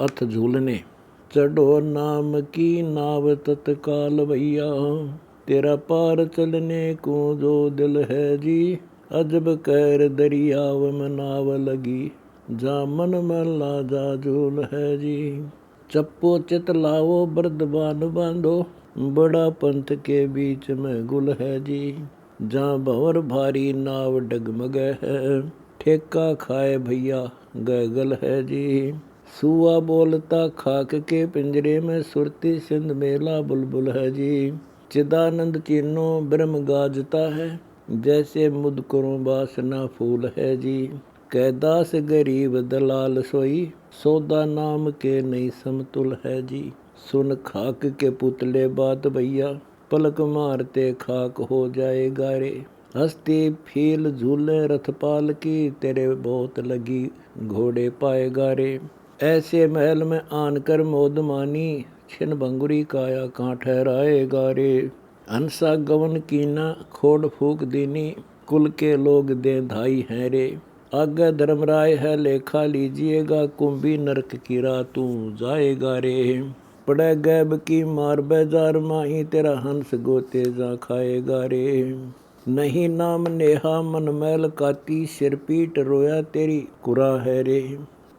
अथ झूलने। चढ़ो नाम की नाव तत्काल भैया, तेरा पार चलने को जो दिल है जी। अजब कैर दरियाव में नाव लगी, जा मन मला जा झूल है जी। चप्पो चित लाओ बर्दबान बांधो, बड़ा पंथ के बीच में गुल है जी। जहाँ भंवर भारी नाव डगमगे है, ठेका खाए भैया गैगल है जी। सुआ बोलता खाक के पिंजरे में, सुरती सिंध मेला बुलबुल है जी। चिदानंद चीनो ब्रह्म गाजता है, जैसे मुदकरों बासना फूल है जी। कैदास गरीब दलाल सोई, सौदा नाम के नहीं समतुल है जी। सुन खाक के पुतले बात भैया, पलक मारते खाक हो जाए गारे। हस्ती फील झूले रथपाल की, तेरे बहुत लगी घोड़े पाए गारे। ऐसे महल में आन कर मोद मानी, छिन भंगुरी काया कहाँ ठहराए गारे। हंसा गवन कीना खोड़ फूक दीनी, कुल के लोग दे धाई हैं रे। आगे धर्मराय है लेखा लीजिएगा, कुंभी नरक की रातू जाएगा रे। पड़े गैब की मार बेजार माही, तेरा हंस गोते जा खाएगा रे। नहीं नाम नेहा मन मैल काती, सिर पीट रोया तेरी कुरा है रे।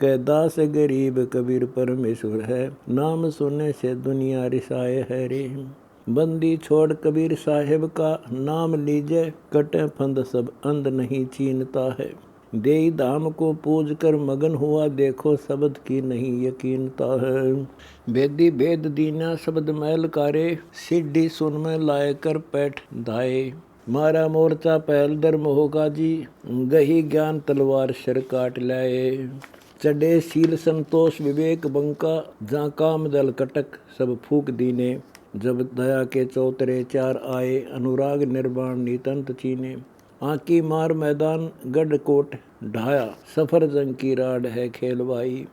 कैदास गरीब कबीर परमेश्वर है, नाम सुनने से दुनिया रिसाए है रे। बंदी छोड़ कबीर साहिब का नाम लीजे, कटे फंद सब अंध नहीं चीनता है। देई धाम को पूज कर मगन हुआ, देखो शब्द की नहीं यकीनता है। वेदी भेद दीना शब्द मैल कारे, सिद्धि सुन में लाए कर पैठ धाए। मारा मोर्चा पहल धर्म होगा जी, गही ज्ञान तलवार सिर काट लाए। चढ़े शील संतोष विवेक बंका, जहाँ काम दल कटक सब फूक दीने। जब दया के चौतरे चार आए, अनुराग निर्वाण नितंत चीने। आँकी मार मैदान गढ़ कोट ढाया, सफर जंग की राड है खेलवाई।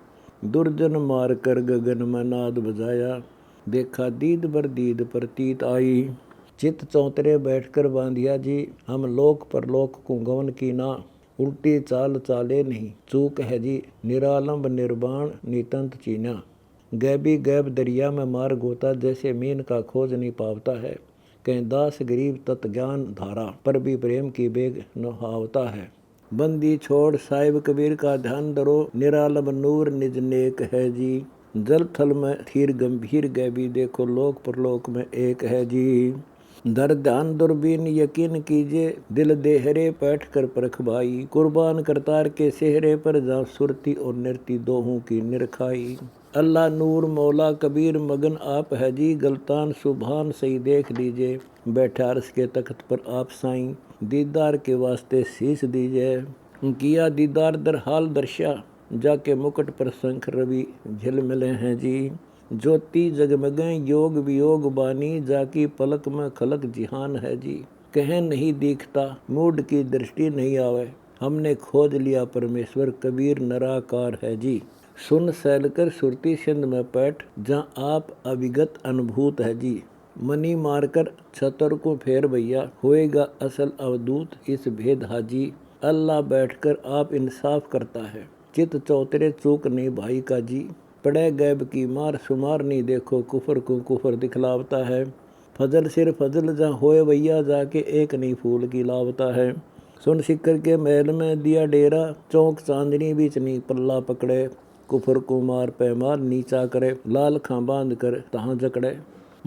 दुर्जन मार कर गगन में नाद बजाया, देखा दीद बर दीद प्रतीत आई। चित चौतरे बैठकर बांधिया जी, हम लोक परलोक को गवन की ना। उल्टी चाल चाले नहीं चूक है जी, निरालंब निर्वाण नितंत चीना। गैबी गैब दरिया में मार गोता, जैसे मीन का खोज नहीं पावता है। कहीं दास गरीब तत्ज्ञान धारा, पर भी प्रेम की बेग नहावता है। बंदी छोड़ साहिब कबीर का ध्यान धरो, निरालंब नूर निज नेक है जी। जल थल में थीर गंभीर गैबी, देखो लोक परलोक में एक है जी। दर ध्यान दूरबीन यकीन कीजिए, दिल देहरे बैठ कर परख भाई। कुर्बान करतार के सेहरे पर, जहाँ सुरती और नृती दोहों की निरखाई। अल्लाह नूर मौला कबीर मगन आप है जी, गलतान सुभान सही देख लीजिए। बैठा अर्श के तख्त पर आप साईं, दीदार के वास्ते शीश दीजिए। किया दीदार दर हाल दर्शा, जाके मुकुट पर शंख रवि झिलमिले हैं जी। ज्योति जगमगे योग वियोग बानी, जाकी पलक में खलक जिहान है जी। कहीं नहीं दिखता मूड की दृष्टि नहीं आवे, हमने खोज लिया परमेश्वर कबीर निराकार है जी। सुन सैलकर सुरती सिंध में पैठ, जहाँ आप अविगत अनुभूत है जी। मनी मारकर छतर को फेर भैया, होएगा असल अवधूत इस भेद हाजी। अल्लाह बैठकर आप इंसाफ करता है, चित चौतरे चूक नहीं भाई का जी। पड़े गैब की मार शुमार नहीं, देखो कुफर को कुफर दिखलावता है। फजल सिर फजल जहाँ होए भैया, जाके एक नहीं फूल की लावता है। सुन सिक्कर के महल में दिया डेरा, चौक चांदनी बीच नहीं पल्ला पकड़े। कुफर को मार पैमार नीचा करे, लाल खां बांध कर तहाँ जकड़े।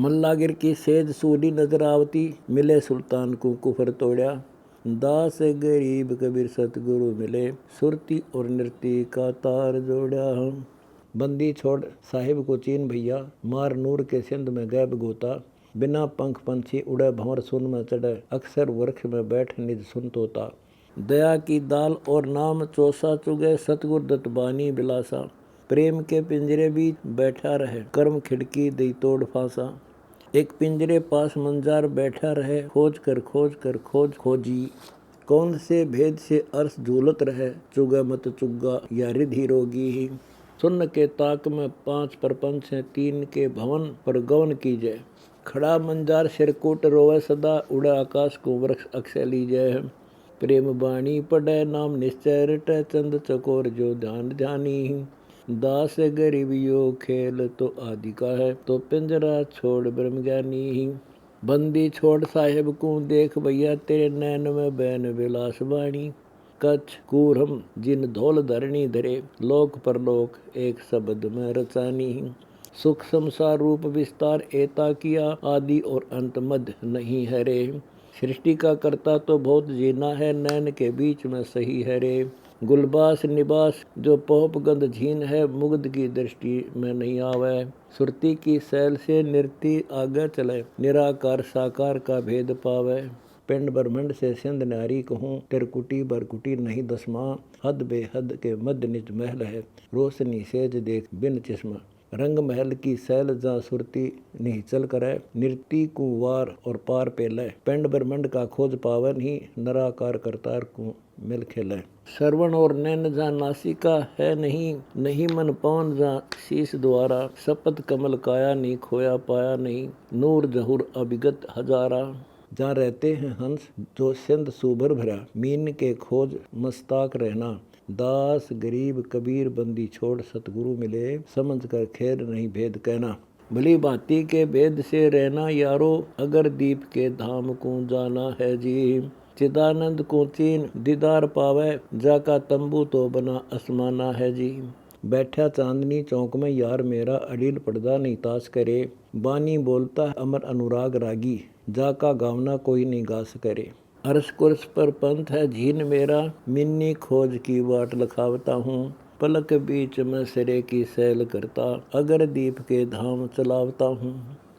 मल्लागिर की सेज सूडी नजर आवती, मिले सुल्तान को कुफर तोड़ा। दास गरीब कबीर सतगुरु मिले, सुरती और नृत्य का तार जोड़ा। बंदी छोड़ साहिब को चीन भैया, मार नूर के सिंध में गैब गोता। बिना पंख पंछी उड़े भंवर सुन में चढ़े, अक्सर वृक्ष में बैठ निज सुन तोता। दया की दाल और नाम चौसा चुगे, सतगुर दत्त बानी बिलासा। प्रेम के पिंजरे बीच बैठा रहे, कर्म खिड़की दई तोड़ फांसा। एक पिंजरे पास मंजार बैठा रहे, खोज कर खोज खोजी। कौन से भेद से अर्श झूलत रहे, चुगा मत चुग्गा या रिधि रोगी ही। सुन्न के ताक में 5 प्रपंच हैं, 3 के भवन पर गवन कीजिए। खड़ा मंजार सिरकूट रोवे सदा, उड़ा आकाश को वृक्ष अक्षय लीजिए। प्रेम बाणी पढ़े नाम निश्चय रटे, चंद चकोर जो ध्यान ध्यानी। दास गरीब यो खेल तो आदि का है, तो पिंजरा छोड़ ब्रह्म ज्ञानी ही। बंदी छोड़ साहेब को देख भैया, तेरे नैन में बैन विलास वाणी। कच्छ कूरम जिन धौल धरणी धरे, लोक परलोक एक शब्द में रचानी। सुख संसार रूप विस्तार एता किया, आदि और अंत मध्य नहीं है रे। सृष्टि का करता तो बहुत जीना है, नैन के बीच में सही है रे। गुलबास निवास जो पोप गंध झीन है, मुग्ध की दृष्टि में नहीं आवे। सुरती की सैल से नृत्य आगे चले, निराकार साकार का भेद पावे। पिंड ब्रह्मंड से सिंध नारी कहूँ, तिरकुटी बरकुटी नहीं दसमा। हद बेहद के मध्य निज महल है, रोशनी सेज देख बिन चश्मा। रंग महल की सैल जा सुरती निचल करे, नृत्य कुवार और पार पेले। पिंड ब्रह्मंड का खोज पावन ही, नराकार करतार को मिल खेले। श्रवण और नैन जा नासिका है नहीं, नहीं मन पवन जा शीश द्वारा। सपत कमल काया नहीं खोया पाया नहीं, नूर जहूर अभिगत हजारा। जहाँ रहते हैं हंस जो सिंध सुभर भरा, मीन के खोज मस्ताक रहना। दास गरीब कबीर बंदी छोड़, सतगुरु मिले समझ कर खेर नहीं भेद कहना। भली भांति के भेद से रहना यारो, अगर दीप के धाम को जाना है जी। चिदानंद को चीन दीदार पावे, जाका तंबू तो बना आसमाना है जी। बैठा चांदनी चौक में यार मेरा, अड़ील पर्दा नहीं ताश करे। बानी बोलता है अमर अनुराग रागी, जाका गावना कोई नहीं गास करे। अरस कुर्स पर पंथ है झीन मेरा, मिन्नी खोज की बाट लखावता हूँ। पलक बीच में सिरे की सैल करता, अगर दीप के धाम चलावता हूँ।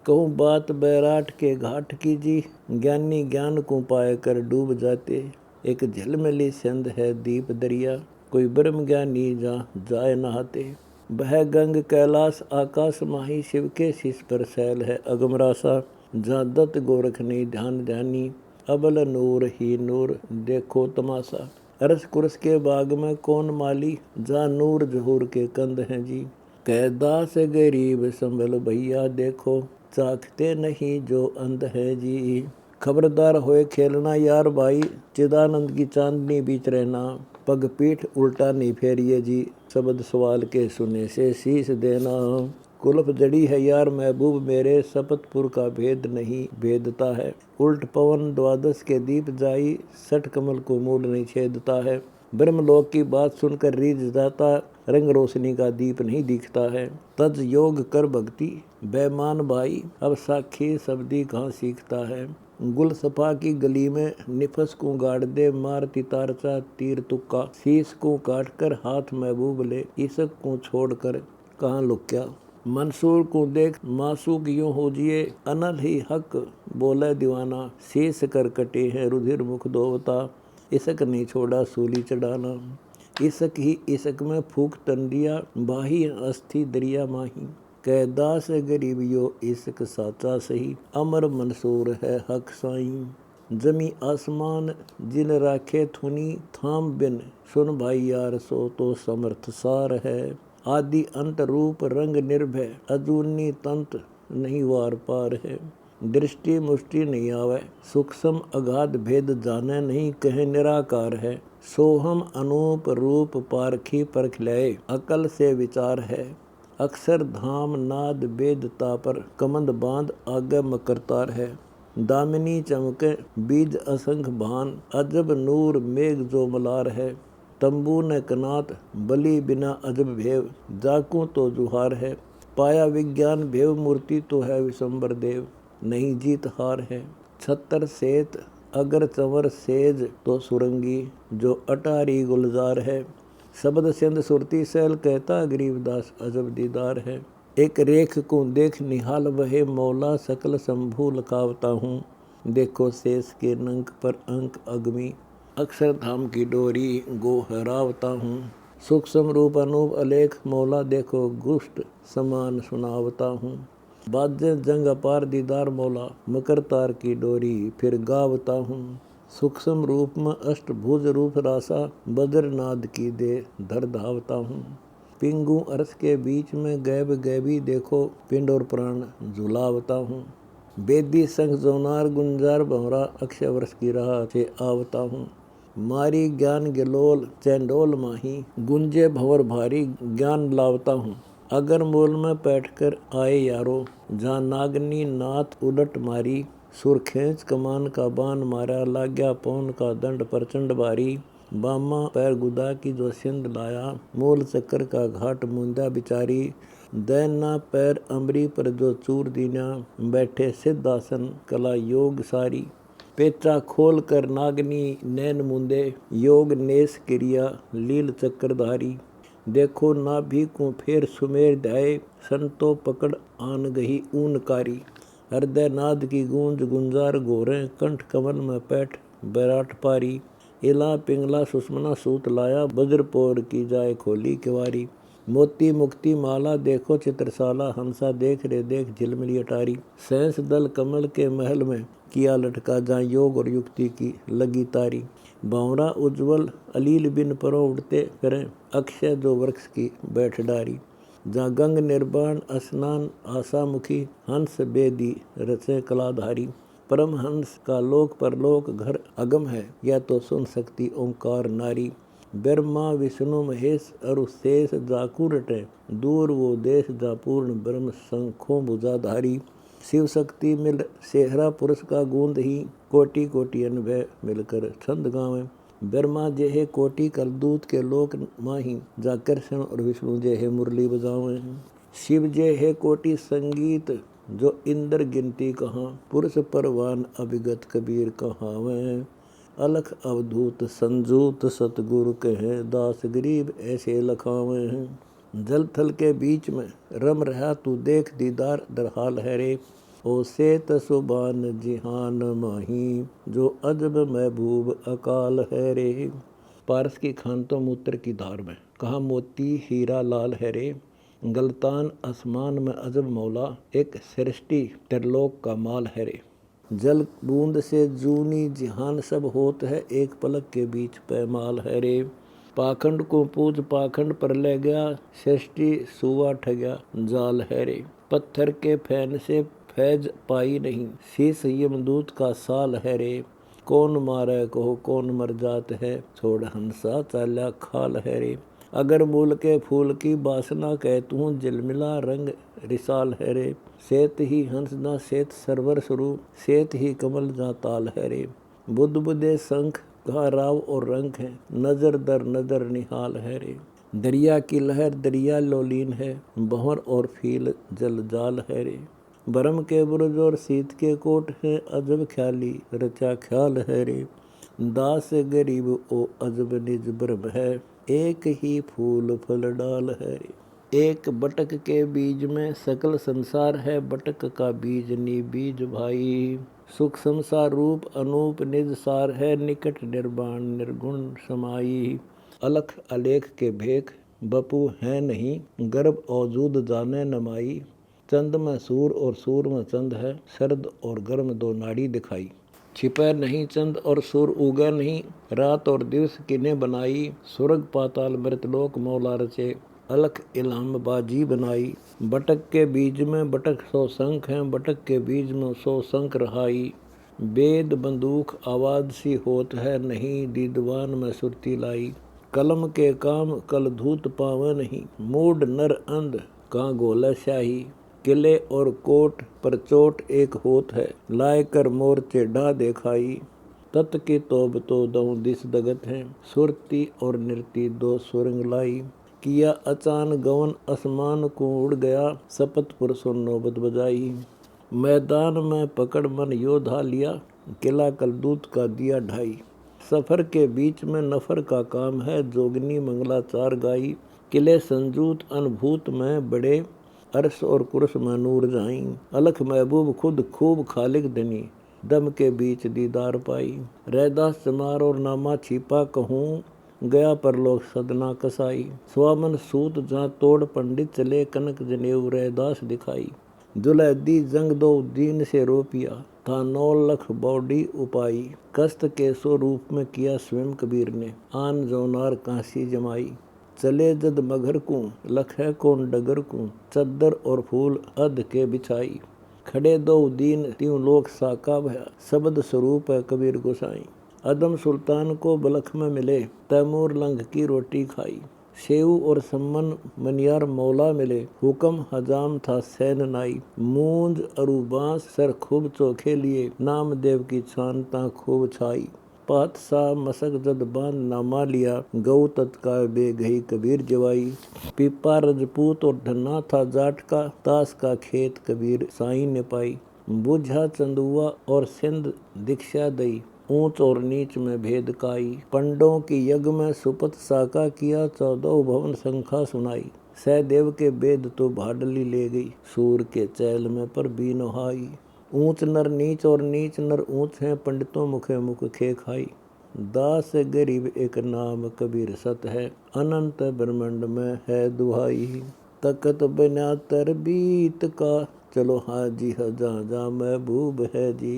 कहूँ बात बैराट के घाट की जी, ज्ञानी ज्ञान को पाए कर डूब जाते। एक झिलमिली सिंध है दीप दरिया, कोई ब्रह्म ज्ञानी जा जाए नहाते। वह गंग कैलाश आकाश माही, शिव के शीश पर सैल है अगमरासा। जहाँ दत्त गोरख ने ध्यान ध्यानी, अबल नूर ही नूर देखो तमाशा। अरस कुरस के बाग में कौन माली, जहाँ नूर जहूर के कंद हैं जी। कह दास गरीब संभल भैया देखो, चाखते नहीं जो अंध है जी। खबरदार होए खेलना यार भाई, चिदानंद की चांदनी बीच रहना। पग पीठ उल्टा नहीं फेरिए जी, शब्द सवाल के सुने से शीश देना। कुल्फ जड़ी है यार महबूब मेरे, सपतपुर का भेद नहीं भेदता है। उल्ट पवन द्वादश के दीप जाई, सठ कमल को मूल नहीं छेदता है। ब्रह्मलोक की बात सुनकर रीझ जाता, रंग रोशनी का दीप नहीं दिखता है। तज योग कर भक्ति बेमान भाई, अब साखी शब्दी कहाँ सीखता है। गुल सफा की गली में निफस को गाड़ दे, मारती तारचा तीर तुक्का। शीश को काट कर हाथ महबूब ले, ईसक को छोड़कर कहाँ लुक्या। मंसूर को देख मासूक यूं हो जिए, अनल ही हक बोले दीवाना। शीश कर कटे हैं रुधिर मुख धोवता, इसक नहीं छोड़ा सूली चढ़ाना। इसक ही इसक में फूक तन दिया, बाही अस्थि दरिया माही। कैदास गरीब यो इसक साचा सही, अमर मंसूर है हक साईं। जमी आसमान जिन राखे थुनी, थाम बिन सुन भाई यार सो तो समर्थ सार है। आदि अंत रूप रंग निर्भय, अजूनी तंत नहीं वार पार है। दृष्टि मुष्टि नहीं आवे, सूक्ष्म अगाध भेद जाने नहीं, कहे निराकार है। सोहम अनूप रूप पारखी परख लय, अकल से विचार है। अक्षर धाम नाद वेदता पर, कमंद बांध आगे मकरतार है। दामिनी चमके बीज असंख भान, अजब नूर मेघ जो मलार है। तंबू न कनात बलि बिना अजब भेव, जाकू तो जुहार है। पाया विज्ञान भेव मूर्ति तो है विशंबर देव, नहीं जीत हार है। छत्तर सेत अगर चंवर सेज तो सुरंगी, जो अटारी गुलजार है। शब्द सिंध सुरती सैल कहता, गरीबदास अजब दीदार है। एक रेख को देख निहाल वहे मौला, सकल शंभू लकावता हूँ। देखो शेष के नंक पर अंक अग्नि, अक्षरधाम की डोरी गोहरावता हूँ। सूक्ष्म रूप अनूप अलेख मौला, देखो गुष्ट समान सुनावता हूँ। बाजे जंग अपार दीदार मौला, मकर तार की डोरी फिर गावता हूँ। सूक्ष्म रूप में अष्टभुज रूप रासा, बद्रनाद की दे धर धावता हूँ। पिंगू अर्श के बीच में गैब गैबी, देखो पिंड और प्राण झुलावता हूँ। बेदी संख जोनार गुंजार भंवरा, अक्षय वर्ष की राह से आवता हूँ। मारी ज्ञान गिलोल चैंडोल माही, गुंजे भंवर भारी ज्ञान लावता हूँ। अगर मूल में बैठकर आए यारो, जहाँ नागनी नाथ उलट मारी, सुर खेच कमान का बान मारा, लाग्या पौन का दंड प्रचंड भारी, बामा पैर गुदा की जो सिंध लाया, मूल चक्कर का घाट मुंदा बिचारी, दैना पैर अमरी पर जो चूर दीना, बैठे सिद्धासन कला योग सारी, पेचा खोल कर नागनी नैन मुंदे, योग नेस क्रिया लील चक्रधारी, देखो नाभि को फेर सुमेर ध्याए, संतो पकड़ आन गही ऊनकारी, हृदय नाद की गूंज गुंजार गोरे, कंठ कमल में पैठ बैराट पारी, इला पिंगला सुषमना सूत लाया, वज्रपोर की जाए खोली किवारी, मोती मुक्ति माला देखो चित्रशाला, हंसा देख रे देख झिलमिली अटारी, सहस दल कमल के महल में किया लटका, जहाँ योग और युक्ति की लगी तारी, बावरा उज्ज्वल अलील बिन परों उड़ते करें, अक्षय जो वृक्ष की बैठ डारी, जहाँ गंग निर्वाण स्नान आशा मुखी, हंस बेदी रचे कलाधारी, परम हंस का लोक परलोक घर अगम है, यह तो सुन सकती ओंकार नारी, ब्रह्मा विष्णु महेश अरु शेष जाकू रटे, दूर वो देश जा पूर्ण ब्रह्म शंखों भुजाधारी, शिव शक्ति मिल सेहरा पुरुष का गूंद ही, कोटि कोटि अनभय मिलकर छंद गावें, ब्रह्मा जे है कोटि कलदूत के लोक माही, जा कृष्ण और विष्णु जे है मुरली बजावें, शिव जे है कोटि संगीत जो इंद्र गिनती कहाँ, पुरुष परवान अभिगत कबीर कहावें, अलख अवधूत संजूत सतगुरु कहे, दास गरीब ऐसे लखावें हैं, जल थल के बीच में रम रहा तू देख दीदार दरहाल है रे, ओ सेत सुबान जिहान माही, जो अजब महबूब अकाल है रे। पारस की खानतों मूत्र की धार में कहा मोती हीरा लाल है रे, गलतान आसमान में अजब मौला, एक सृष्टि त्रिलोक का माल है रे, जल बूंद से जूनी जिहान सब होत है, एक पलक के बीच पैमाल है रे, पाखंड को पूज पाखंड पर ले गया, सृष्टि सुआ ठगया जाल है रे, पत्थर के फैन से फैज पाई नहीं, शीश यमदूत का साल है रे, कौन मारे कहो कौन मर जात है, छोड़ हंसा चाल्या खाल है रे, अगर मूल के फूल की बासना कहतूँ, झिलमिला रंग रिसाल है रे, सेत ही हंस ना सेत सरवर स्वरूप, सेत ही कमल जा ताल है रे, बुद्ध बुद्धे शंख कहा राव और रंग है, नजर दर नजर निहाल है रे, दरिया की लहर दरिया लोलीन है, भंवर और फील जल जाल है रे, बरम के बुर्ज और शीत के कोट है, अजब ख्याली रचा ख्याल है रे, दास गरीब ओ अजब निज ब्रह्म है, एक ही फूल फल डाल है रे, एक बटक के बीज में सकल संसार है, बटक का बीज नी बीज भाई, सुख संसार रूप अनूप निज सार है, निकट निर्वाण निर्गुण समाई, अलख अलेख के भेख बपू है नहीं, गर्भ औजूद जाने नमाई, चंद में सूर और सूर में चंद है, सर्द और गर्म दो नाड़ी दिखाई, छिपे नहीं चंद और सूर उगे नहीं, रात और दिवस किन्हें बनाई, स्वर्ग पाताल मृतलोक मौला रचे, अलख इलाम बाजी बनाई, बटक के बीज में बटक 100 शंख हैं, बटक के बीज में 100 शंख रहाई, वेद बंदूक आवाज सी होत है नहीं, दीदवान में सुरती लाई, कलम के काम कल धूत पावे नहीं, मूड नर अंध का गोला शाही, किले और कोट पर चोट एक होत है, लाए कर मोर्चे ढा देखाई, तत् की तोब तो दऊं दिस दगत है, सुरती और नृती दो सुरंग लाई, किया अचान गवन आसमान को उड़ गया, सपत पुरुषों नौबत बजाई, मैदान में पकड़ मन योद्धा लिया, किला कलदूत का दिया ढाई, सफर के बीच में नफर का काम है, जोगनी मंगलाचार गाई, किले संजूत अनुभूत में बड़े, अर्श और कुर्स में नूर जाई, अलख महबूब खुद खूब खालिक धनी, दम के बीच दीदार पाई, रैदास चमार और नामा छिपा कहूँ, गया परलोक सदना कसाई, स्वामन सूत जहाँ तोड़ पंडित चले, कनक जनेऊ रैदास दिखाई, दुलहदी जंग दो दीन से रोपिया, था 9 लाख बॉडी उपाई, कष्ट के सो रूप में किया स्वयं कबीर ने, आन जोनार कांसी जमाई, चले जद मगर को लख है कौन डगर को, चद्दर और फूल अध के बिछाई, खड़े दो दीन त्यों लोक साका भया, शब्द स्वरूप है कबीर गोसाई, अदम सुल्तान को बलख में मिले, तैमूर लंघ की रोटी खाई। सेऊ और सम्मन मनियार मौला मिले, हुक्म हजाम था सैन नाई। मूंज अरूबांस सर खूब चोखे लिए, नाम देव की छान ता खूब छाई। पातशाह मसक जद बांध नामा लिया, गऊ तत्काल बे गई कबीर जवाई। पीपा रजपूत और धन्ना था जाट का, ताश का खेत कबीर साई ने पाई। बुझा चंदुआ और सिंध दीक्षा दई, ऊंच और नीच में भेद काई। पंडों की यज्ञ में सुपत साका किया, 14 भवन संख्या सुनाई। सहदेव के वेद तो भाडली ले गई, सूर के चैल में पर बीनोहाई। ऊंच नर नीच और नीच नर ऊंच हैं, पंडितों मुखे मुख खे खाई। दास गरीब एक नाम कबीर सत है, अनंत ब्रह्मांड में है दुहाई। तकत बना तरबीत का, चलो हाजी हजा जा महबूब है जी।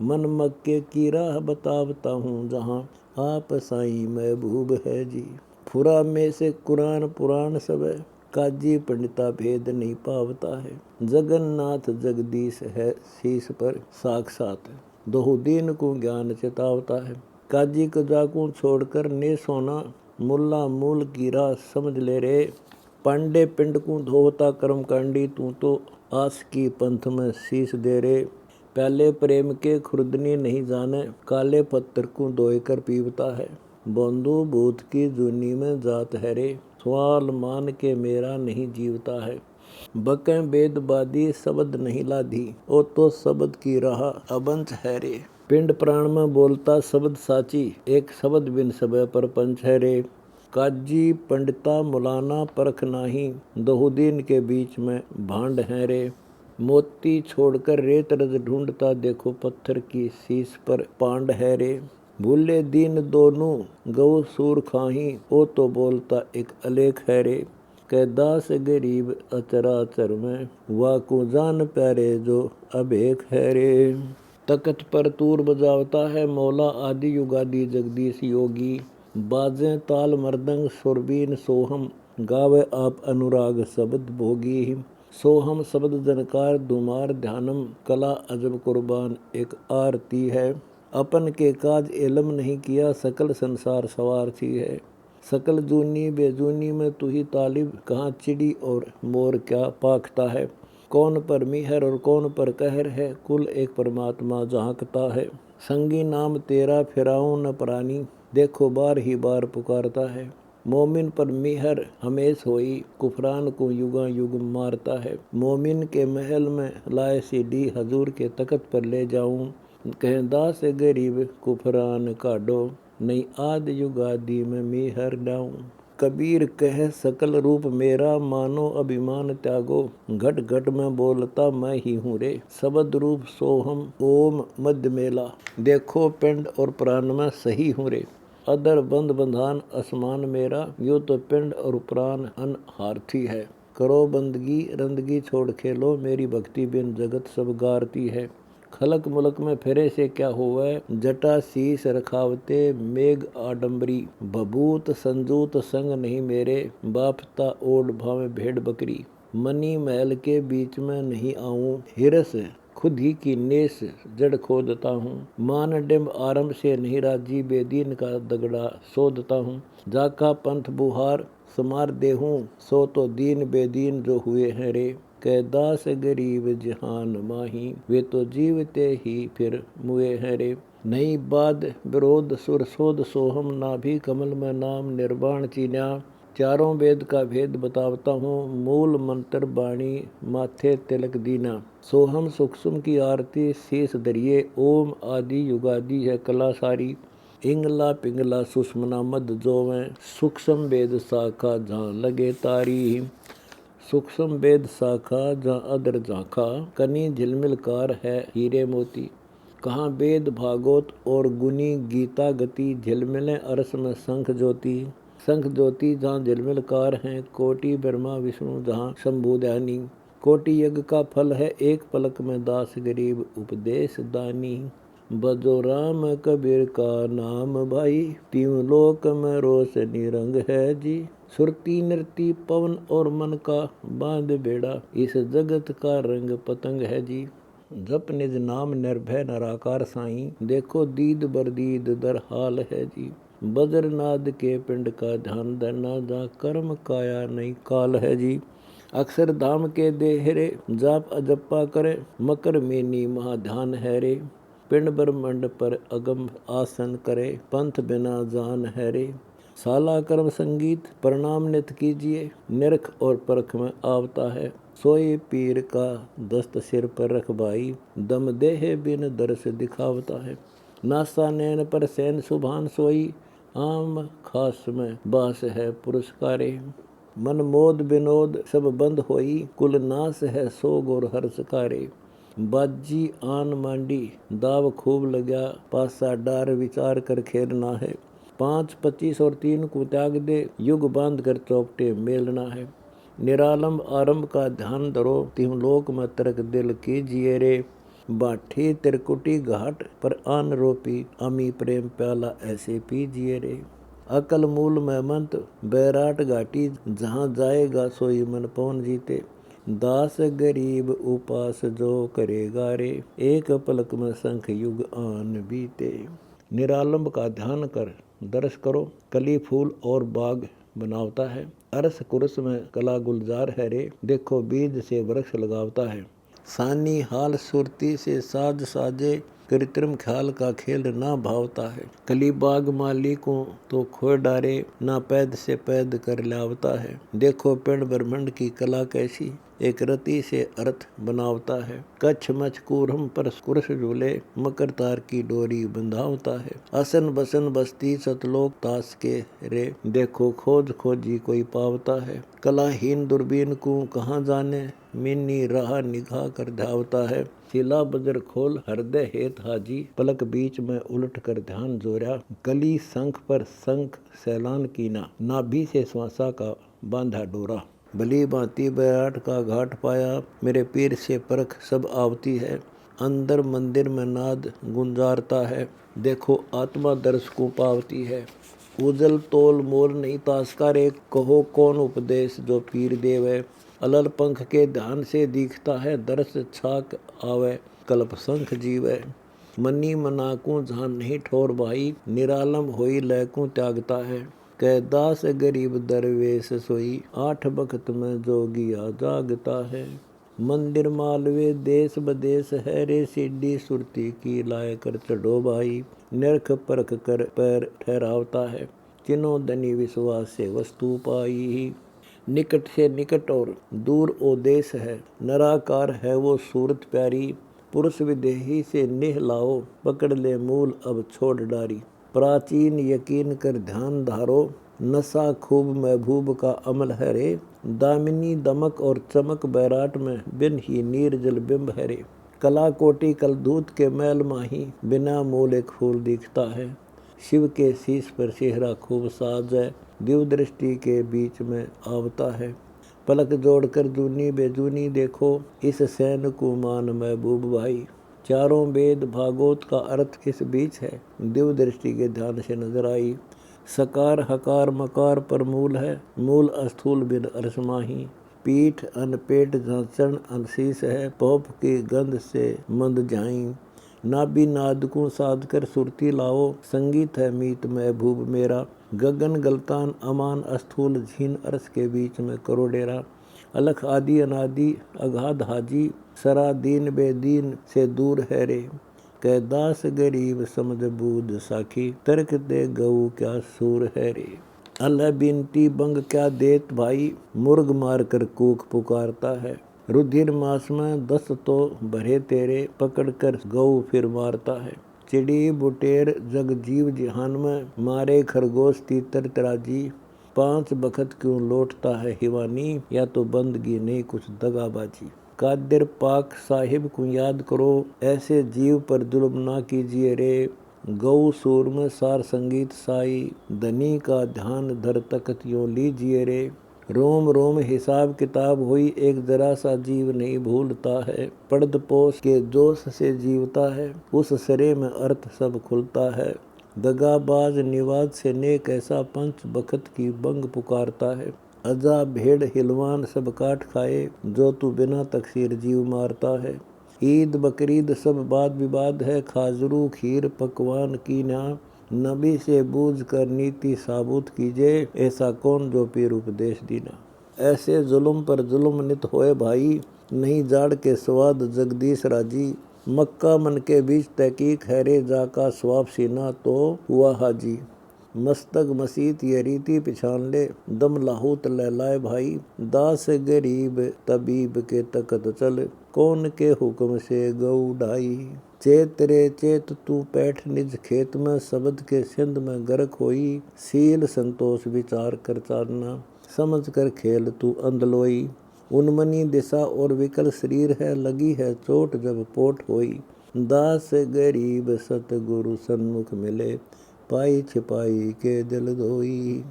मन मक्के की राह बतावता हूँ, जहाँ आप साईं महबूब है जी। फुरा में से कुरान पुराण सब है, काजी पंडिता भेद नहीं पावता है। जगन्नाथ जगदीश है शीश पर साक्षात, दोहुदीन को ज्ञान चेतावता है। काजी कजा को छोड़कर ने सोना, मुल्ला मूल की राह समझ ले रे। पांडे पिंड को धोवता कर्मकांडी, तू तो आस की पंथ में शीश दे रे। पहले प्रेम के खुर्दनी नहीं जाने, काले पत्थर को धोए कर पीवता है। बंधु भूत की जूनी में जात है रे, सवाल मान के मेरा नहीं जीवता है। बकें वेदवादी शब्द नहीं लाधी, ओ तो शब्द की राह अबंच है रे। पिंड प्राण में बोलता शब्द साची, एक शब्द बिन सब परपंच है रे। काजी पंडिता मुलाना परख नाही, दोहुदीन के बीच में भांड है रे। मोती छोड़कर रेत रज ढूंढता, देखो पत्थर की शीश पर पांड है रे। भूले दीन दोनों गौ सूर खाही, ओ तो बोलता एक अलेख है रे। कैदास गरीब अचराचर में, वाकू जान प्यारे जो अभेख है रे। तकत पर तूर बजावता है मौला, आदि युगादि जगदीश योगी। बाजें ताल मर्दंग सुरबीन सोहम, गावे आप अनुराग शब्द भोगी। सोहम शब्द जनकार धुमार ध्यानम, कला अजब कुर्बान एक आरती है। अपन के काज एलम नहीं किया, सकल संसार सवारती है। सकल जूनी बेजूनी में तू ही तालिब, कहाँ चिड़ी और मोर क्या पाखता है। कौन पर मिहर और कौन पर कहर है, कुल एक परमात्मा झांकता है। संगी नाम तेरा फिराऊं न प्राणी, देखो बार ही बार पुकारता है। मोमिन पर मिहर हमेश होई, कुफरान को युगा युग मारता है। मोमिन के महल में लाए सीढ़ी, हजूर के तख्त पर ले जाऊं। कहें दास गरीब कुफरान काटो, नहीं आदि युगादि में मिहर डाऊं। कबीर कह सकल रूप मेरा, मानो अभिमान त्यागो। घट घट में बोलता मैं ही हूँ रे, शब्द रूप सोहम ओम मध्य मेला। देखो पिंड और प्राण में सही हूँ रे, अदर बंद बंधान असमान मेरा। यो तो पिंड और प्राण अनहारथी है, करो बंदगी रंदगी छोड़ खेलो। मेरी भक्ति बिन जगत सब गारती है। खलक मुलक में फिरे से क्या होवे, जटा शीस रखावते मेघ आडम्बरी। भभूत संजूत संग नहीं मेरे, बापता ओढ़ भावे भेड़ बकरी। मनी महल के बीच में नहीं आऊं, हिरस खुद ही की नेस जड़ खोदता हूँ। मान डिम्ब आरंभ से नहीं राजी, बेदीन का दगड़ा सोदता हूँ। जाका पंथ बुहार समार देहूँ, सो तो दीन बेदीन जो हुए हैं रे। कैदास गरीब जहान माही, वे तो जीवते ही फिर मुए हैं रे। नई बाद विरोध सुरसोद सोहम, नाभि कमल में नाम निर्वाण चीन्या। चारों वेद का भेद बतावता हूँ, मूल मंत्र बाणी माथे तिलक दीना। सोहम सूक्ष्म की आरती शीश दरिये, ओम आदि युगादि है कला सारी। इंगला पिंगला सुषमना मद जोवें, सूक्ष्म वेद शाखा जहाँ लगे तारी। सूक्ष्म वेद शाखा जहाँ अदर झांखा, कनी झिलमिलकार है हीरे मोती। कहाँ वेद भागवत और गुनी गीता गति, झिलमिलें अरस में शंख ज्योति। शंख ज्योति जहाँ झिलमिलकार हैं, कोटि ब्रह्मा विष्णु जहाँ शंभु ध्यानी। कोटि यज्ञ का फल है एक पलक में, दास गरीब उपदेश दानी। बजो राम कबीर का नाम भाई, तीनों लोक में रोशनी रंग है जी। सुरती नृती पवन और मन का बांध बेड़ा, इस जगत का रंग पतंग है जी। जप निज नाम निर्भय निराकार साईं, देखो दीद बरदीद दर हाल है जी। बद्रनाथ के पिंड का ध्यान धरना, जा कर्म काया नहीं काल है जी। अक्षर धाम के देहरे, जाप अजप्पा करे, मकर मेनी महाध्यान है रे। पिंड ब्रह्मंड पर अगम आसन करे, पंथ बिना जान है रे। साला कर्म संगीत प्रणाम नित कीजिए, निरख और परख में आवता है। सोए पीर का दस्त सिर पर रख भाई, दम देह बिन दर्श दिखावता है। नासा नैन पर सैन सुभान सोई, आम खास में बास है पुरस्कारे। मन मोद विनोद सब बंद होई, कुल नाश है सो गोर हर्ष कारे। बाजी आन मांडी दाव खूब लग्या, पासा डार विचार कर खेलना है। 5, 25 और 3 को त्याग दे, युग बांध कर चौपटे मेलना है। निरालंब आरंभ का ध्यान धरो, तिम लोक में तर्क दिल कीजिए रे। बाठी त्रिकुटी घाट पर आन रोपी, अमी प्रेम प्याला ऐसे पीजिए रे। अकल मूल में मंत बैराट घाटी, जहाँ जाएगा सोई मन पवन जीते। दास गरीब उपास जो करेगा रे, एक पलक में शंख युग आन बीते। निरालंब का ध्यान कर दर्श करो, कली फूल और बाग बनावता है। अरस कुरस में कला गुलजार है रे, देखो बीज से वृक्ष लगावता है। सानी हाल सुरती से साज साजे, कृत्रिम ख्याल का खेल ना भावता है। कली बाग माली को तो खोए डारे, ना पैद से पैद कर लावता है। देखो पिंड ब्रह्मंड की कला कैसी, एक रति से अर्थ बनावता है। कच्छ मच कूरम पर कुरस झूले, मकर तार की डोरी बंधावता है। असन बसन बस्ती सतलोक तास के रे, देखो खोज खोजी कोई पावता है। कलाहीन दूरबीन को कहाँ जाने, मिन्नी राह निगाह कर धावता है। शिला बजर खोल हृदय हेत हाजी, पलक बीच में उलट कर ध्यान जोरा। कली शंख पर शंख सैलान कीना, नाभि से श्वासा का बांधा डोरा। भली भांति बैराट का घाट पाया, मेरे पीर से परख सब आवती है। अंदर मंदिर में नाद गुंजारता है, देखो आत्मा दर्श को पावती है। उजल तोल मोल नहीं तास का रे, कहो कौन उपदेश जो पीर देवे। अलल पंख के ध्यान से दिखता है, दर्श छाक आवे कल्प शंख जीवे। मनी मनाकू जहाँ नहीं ठोर भाई, निरालम होई लयकू त्यागता है। कैदास गरीब दरवेश सोई, 8 बखत में जोगिया जागता है। मंदिर मालवे देश बदेश है रे, सीढ़ी सुरती की लाए कर चढ़ो भाई। निरख परख कर पैर ठहरावता है, चिन्हो धनी विश्वास से वस्तु पाई। निकट से निकट और दूर ओ देश है, निराकार है वो सूरत प्यारी। पुरुष विदेही से नेह लाओ, पकड़ ले मूल अब छोड़ डारी। प्राचीन यकीन कर ध्यान धारो, नशा खूब महबूब का अमल है रे। दामिनी दमक और चमक बैराट में, बिन ही नीर जल बिंब है रे। कला कोटि कलधूत के मैल माही, बिना मूल एक फूल दिखता है। शिव के शीश पर चेहरा खूब साज है, दिव्य दृष्टि के बीच में आवता है। पलक जोड़कर जूनी बेजूनी देखो, इस सैन को मान महबूब भाई। चारों वेद भागवत का अर्थ इस बीच है, दिव्य दृष्टि के ध्यान से नजर आई। सकार हकार मकार पर मूल है, मूल अस्थूल बिन अर्श माही। पीठ अनपेट झांचन अनशीस है, पौप की गंध से मंद जाई। नाभि नाद को साध कर सुरती लाओ, संगीत है मीत महबूब मेरा। गगन गलतान अमान अस्थूल झीन अर्श के बीच में करो डेरा। अलख आदि अनादि अगाध हाजी, सरा दीन बेदीन से दूर है रे। कैदास गरीब समझ बूद साखी, तर्क दे गऊ क्या सूर है रे। अल्लाह बिनती बंग क्या देत भाई, मुर्ग मार कर कूक पुकारता है। रुधिर मास में 10 तो भरे तेरे, पकड़ कर गऊ फिर मारता है। चिड़ी बुटेर जग जीव जिहान में, मारे खरगोश तीतर तराजी। 5 बखत क्यों लौटता है हिवानी, या तो बंदगी नहीं कुछ दगाबाजी। कादिर पाक साहिब को याद करो, ऐसे जीव पर जुल्म ना कीजिए रे। गौ सूर में सार संगीत साई, धनी का ध्यान धर तकत यों लीजिए रे। रोम रोम हिसाब किताब हुई, एक जरा सा जीव नहीं भूलता है। पड़द पोष के जोश से जीवता है, उस सरे में अर्थ सब खुलता है। दगाबाज निवाज से नेक ऐसा, 5 बखत की बंग पुकारता है। अजा भेड़ हिलवान सब काट खाए, जो तू बिना तकसीर जीव मारता है। ईद बकरीद सब वाद विवाद है, खाजरू खीर पकवान की ना। नबी से बूझ कर नीति साबुत कीजिए, ऐसा कौन जो पीर उपदेश दीना। ऐसे जुल्म पर जुल्म नित होए भाई, नहीं जाड़ के स्वाद जगदीश राजी। मक्का मन के बीच तहकीक है रे, जाका स्वाब सीना तो हुआ हाजी। मस्तक मसीत ये रीति पिछान ले, दम लाहूत लहलाए भाई। दास गरीब तबीब के तकत चल, कौन के हुक्म से गऊ ढाई। चेत रे चेत तू पैठ निज खेत में, शब्द के सिंध में गर्क होई। सील संतोष विचार कर चारना, समझ कर खेल तू अंधलोई। उन्मनी दिशा और विकल शरीर है, लगी है चोट जब पोट होई। दास गरीब सतगुरु सन्मुख मिले, पाई छिपाई के दिल धोई।